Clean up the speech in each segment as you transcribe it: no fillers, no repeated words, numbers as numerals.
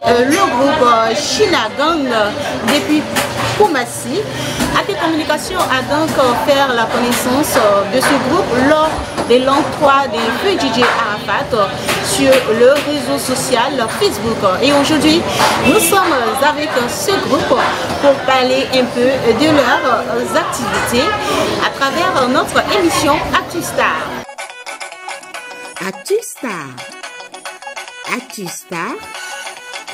Le groupe Chinagang depuis Koumassi, AT Communication a donc fait la connaissance de ce groupe lors de l'entroi des feux DJ Arafat sur le réseau social Facebook. Et aujourd'hui, nous sommes avec ce groupe pour parler un peu de leurs activités à travers notre émission ActuStar. ActuStar. ActuStar,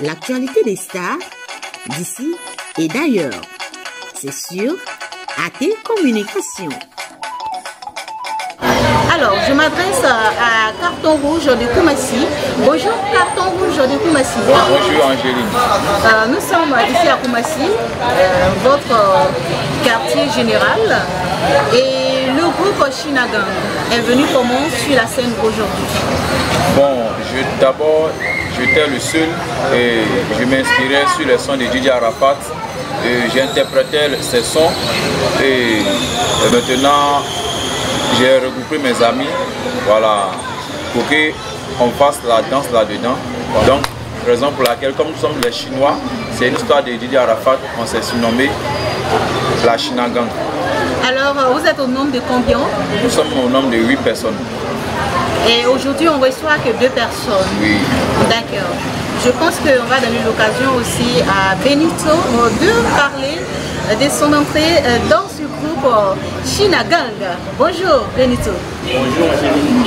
l'actualité des stars d'ici et d'ailleurs. C'est sur AT Communication. Alors, je m'adresse à Carton Rouge de Koumassi. Bonjour Carton Rouge de Koumassi. Bonjour Angéline. Nous sommes ici à Koumassi, votre quartier général. Et le groupe Chinagang est venu comment sur la scène aujourd'hui? Bon, d'abord, j'étais le seul et je m'inspirais sur les sons de DJ Arafat. J'interprétais ces sons et maintenant j'ai regroupé mes amis, voilà, pour qu'on fasse la danse là-dedans. Donc, raison pour laquelle, comme nous sommes les Chinois, c'est une histoire de DJ Arafat, on s'est surnommé la Chinagang. Alors, vous êtes au nombre de combien? Nous sommes au nombre de 8 personnes. Et aujourd'hui, on ne reçoit que 2 personnes. Oui. D'accord. Je pense qu'on va donner l'occasion aussi à Benito de parler de son entrée dans ce groupe Chinagang. Bonjour Benito. Bonjour Angéline.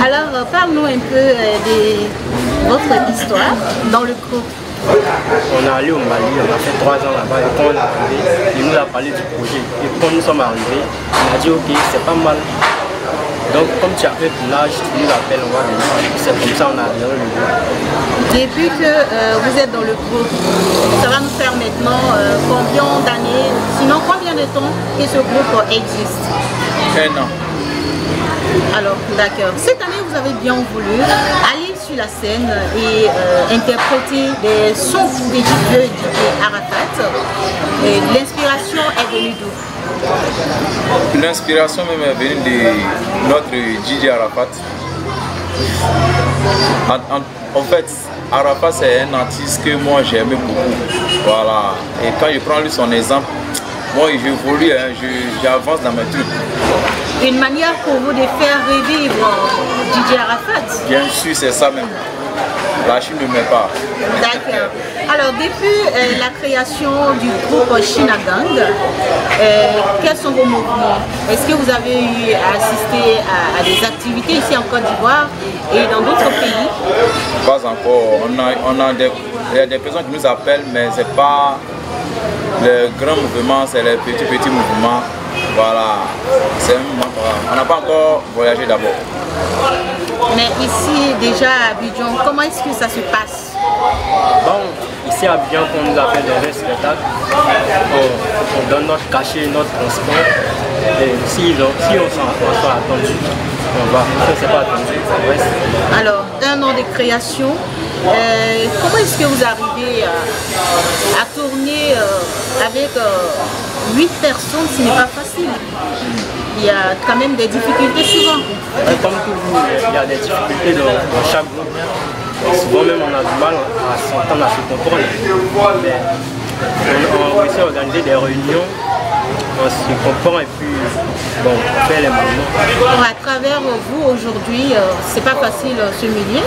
Alors, parle-nous un peu de votre histoire dans le groupe. On est allé au Mali, on a fait 3 ans là-bas et quand on est arrivé, il nous a parlé du projet. Et quand nous sommes arrivés, on a dit ok, c'est pas mal. Donc comme tu as fait ton âge, tu nous appelles, on va venir. C'est comme ça on a adhéré le groupe. Depuis que vous êtes dans le groupe, ça va nous faire maintenant combien d'années, sinon combien de temps que ce groupe existe? 1 an. Alors d'accord. Cette année vous avez bien voulu aller sur la scène et interpréter des sons des DJ Arafat. L'inspiration est venue d'où? L'inspiration même est venue de notre DJ Arafat. En fait, Arafat c'est un artiste que moi j'aimais beaucoup. Voilà. Et quand je prends lui son exemple, moi j'évolue, hein, j'avance dans mes trucs. Une manière pour vous de faire revivre DJ Arafat? Bien sûr, c'est ça même. La Chine ne met pas. D'accord. Alors, depuis la création du groupe Chinagang, quels sont vos mouvements? Est-ce que vous avez eu à assister à des activités ici en Côte d'Ivoire et dans d'autres pays? Pas encore. Il y a des personnes qui nous appellent, mais ce n'est pas les grands mouvements, c'est les petits mouvements. Voilà. On n'a pas encore voyagé d'abord. Mais ici, déjà à Abidjan, comment est-ce que ça se passe? Bon, ici à Abidjan, quand on nous appelle dans un spectacle, on donne notre cachet, notre transport. Et si on s'en attendu, on va. Si on ne s'est pas attendu, on reste. Alors, 1 an de création, comment est-ce que vous arrivez à tourner avec 8 personnes? Ce n'est pas facile. Il y a quand même des difficultés souvent. Comme toujours, il y a des difficultés dans chaque groupe. Souvent même on a du mal à s'entendre, à se comprendre. Mais on réussit à organiser des réunions, on se comprend et puis bon, on fait les mouvements. À travers vous aujourd'hui, c'est pas facile ce milieu,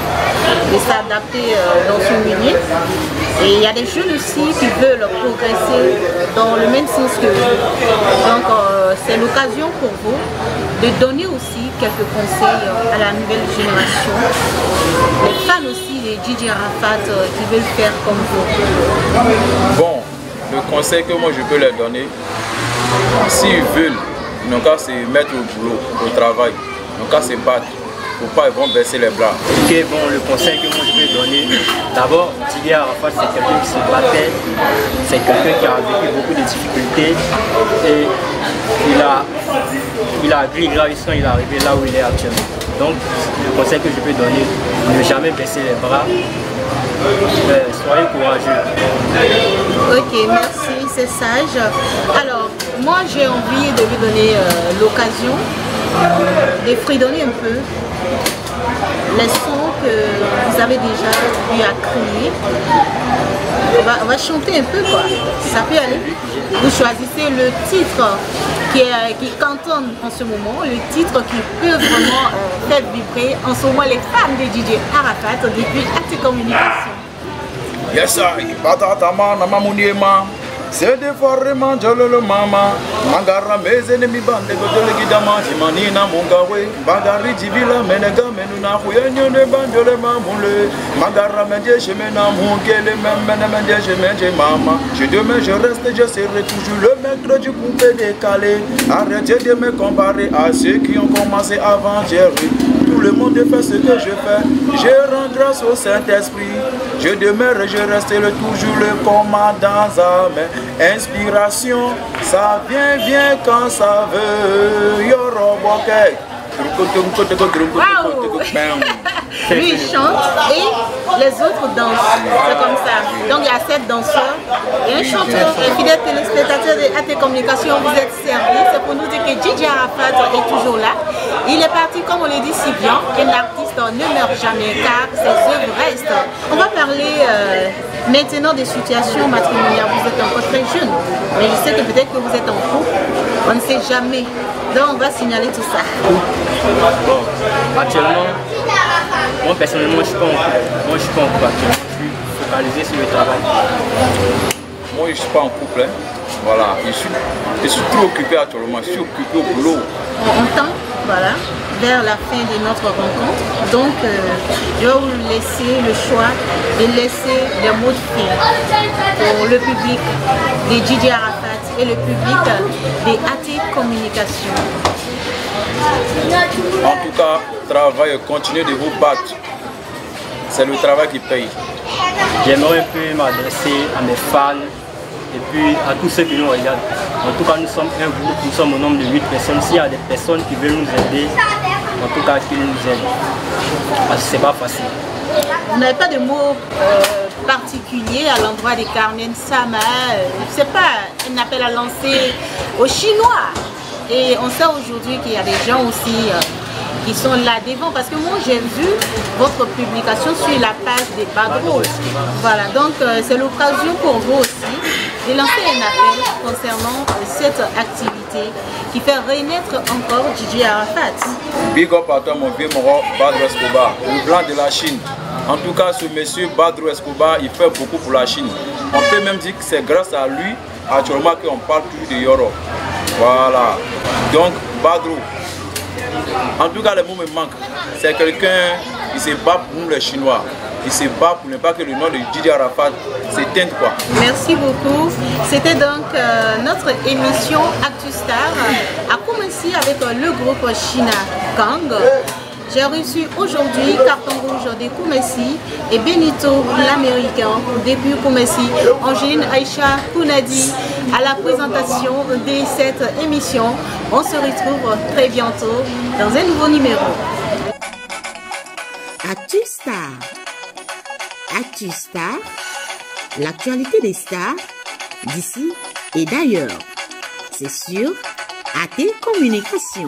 de s'adapter dans ce milieu. Et il y a des jeunes aussi qui veulent progresser dans le même sens que vous. Donc c'est l'occasion pour vous de donner aussi quelques conseils à la nouvelle génération. Les fans aussi, les DJ Arafat qui veulent faire comme vous. Bon, le conseil que moi je peux leur donner, s'ils veulent, ils n'ont qu'à se mettre au boulot, au travail, ils n'ont qu'à se battre. Faut pas, ils vont baisser les bras. Ok, bon, le conseil que moi je peux donner, d'abord, DJ Arafat c'est quelqu'un qui se battait, c'est quelqu'un qui a vécu beaucoup de difficultés et il a appris grâce il est arrivé là où il est actuellement. Donc, le conseil que je peux donner, ne jamais baisser les bras, soyez courageux. Ok, merci, c'est sage. Alors, moi j'ai envie de lui donner l'occasion de fredonner un peu les sons que vous avez déjà eu à créer on va chanter un peu quoi. Ça peut aller. Vous choisissez le titre qui cantonne en ce moment, le titre qui peut vraiment faire vibrer en ce moment les fans de DJ Arafat depuis AT Communication. Yes, sir. Patatama, namamuniema. C'est des fois vraiment jololo mama. Magara mes ennemis bande gotole gidama. Timanina mungawe. Bagari jibila menega menuna. Huyenyo ne banjole mamule. Magara menje chemena mungele menje chemenje mama. Je demain je reste, je serai toujours le maître du coupé décalé. Arrêtez de me comparer à ceux qui ont commencé avant Jerry. Tout le monde fait ce que je fais. Je rends grâce au Saint-Esprit. Je demeure et je reste toujours le commandant Zame. Inspiration, ça vient quand ça veut. Yoroboke. Lui il chante et les autres dansent. C'est comme ça. Donc il y a 7 danseurs et un chanteur. Et fidèles téléspectateurs de AT Communication, vous êtes servis. C'est pour nous dire que DJ Arafat est toujours là. Il est parti, comme on le dit si bien, qu'un artiste ne meurt jamais car ses œuvres restent. On va parler maintenant des situations matrimoniales. Vous êtes encore très jeune, mais je sais que peut-être que vous êtes en couple. On ne sait jamais. Donc on va signaler tout ça. Bon, actuellement, moi personnellement, je ne suis pas en couple. Moi, je suis pas en couple actuellement. Je suis focalisé sur le travail. Moi, je ne suis pas en couple. Hein. Voilà, je suis trop occupé actuellement. Je suis occupé au boulot. On tend, voilà, vers la fin de notre rencontre. Donc, je vais vous laisser le choix de laisser les mots de fin pour le public de DJ Arafat et le public de AT Communication. En tout cas, travail, continuez de vous battre. C'est le travail qui paye. J'aimerais un peu m'adresser à mes fans et puis à tous ceux qui nous regardent. En tout cas, nous sommes un groupe, nous sommes au nombre de 8 personnes. S'il y a des personnes qui veulent nous aider, en tout cas qu'ils nous aident. Parce que c'est pas facile. Vous n'avez pas de mots particuliers à l'endroit de Carmen Sama. Je ne sais pas, un appel à lancer aux Chinois. Et on sait aujourd'hui qu'il y a des gens aussi qui sont là devant. Parce que moi j'ai vu votre publication sur la page des Badros. Voilà, donc c'est l'occasion pour vous aussi de lancer un appel concernant cette activité qui fait renaître encore DJ Arafat. Big up à toi mon vieux moro Badro Escobar, le blanc de la Chine. En tout cas ce monsieur Badro Escobar, il fait beaucoup pour la Chine. On peut même dire que c'est grâce à lui actuellement qu'on parle toujours de Yoro. Voilà, donc Badro, en tout cas le mot me manque, c'est quelqu'un qui se bat pour nous les Chinois, qui se bat pour ne pas que le nom de DJ Arafat s'éteigne quoi. Merci beaucoup, c'était donc notre émission ActuStar, a commencé avec le groupe China Gang. J'ai reçu aujourd'hui Carton Rouge de Koumassi et Benito l'Américain depuis Koumassi, Angéline Aïcha Kounadi à la présentation de cette émission. On se retrouve très bientôt dans un nouveau numéro. ActuStar. ActuStar, l'actualité des stars d'ici et d'ailleurs. C'est sur AT Communication.